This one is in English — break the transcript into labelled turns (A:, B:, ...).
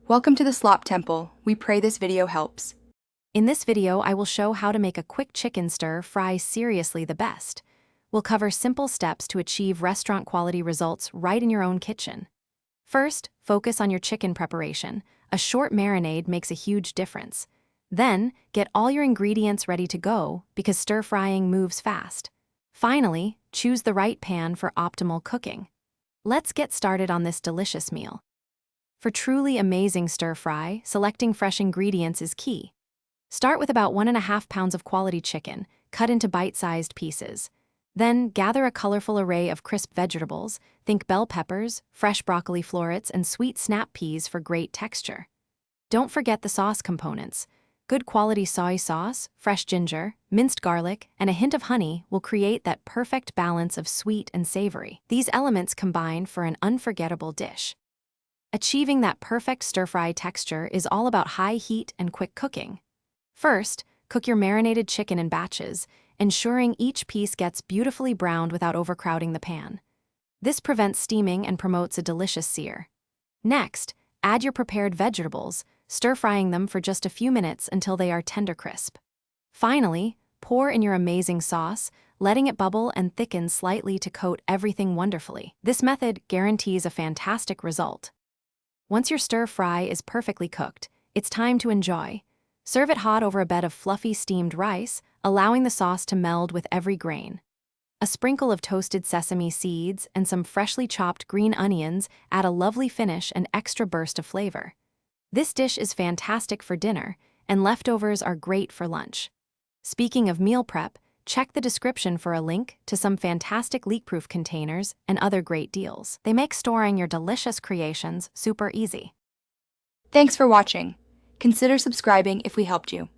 A: Welcome to the Slop Temple. We pray this video helps.
B: In this video, I will show how to make a quick chicken stir-fry seriously the best. We'll cover simple steps to achieve restaurant-quality results right in your own kitchen. First, focus on your chicken preparation. A short marinade makes a huge difference. Then, get all your ingredients ready to go because stir-frying moves fast. Finally, choose the right pan for optimal cooking. Let's get started on this delicious meal. For truly amazing stir-fry, selecting fresh ingredients is key. Start with about 1.5 pounds of quality chicken, cut into bite-sized pieces. Then, gather a colorful array of crisp vegetables. Think bell peppers, fresh broccoli florets, and sweet snap peas for great texture. Don't forget the sauce components. Good quality soy sauce, fresh ginger, minced garlic, and a hint of honey will create that perfect balance of sweet and savory. These elements combine for an unforgettable dish. Achieving that perfect stir-fry texture is all about high heat and quick cooking. First, cook your marinated chicken in batches, ensuring each piece gets beautifully browned without overcrowding the pan. This prevents steaming and promotes a delicious sear. Next, add your prepared vegetables, stir-frying them for just a few minutes until they are tender crisp. Finally, pour in your amazing sauce, letting it bubble and thicken slightly to coat everything wonderfully. This method guarantees a fantastic result. Once your stir-fry is perfectly cooked, it's time to enjoy. Serve it hot over a bed of fluffy steamed rice, allowing the sauce to meld with every grain. A sprinkle of toasted sesame seeds and some freshly chopped green onions add a lovely finish and extra burst of flavor. This dish is fantastic for dinner, and leftovers are great for lunch. Speaking of meal prep, check the description for a link to some fantastic leak-proof containers and other great deals. They make storing your delicious creations super easy.
A: Thanks for watching. Consider subscribing if we helped you.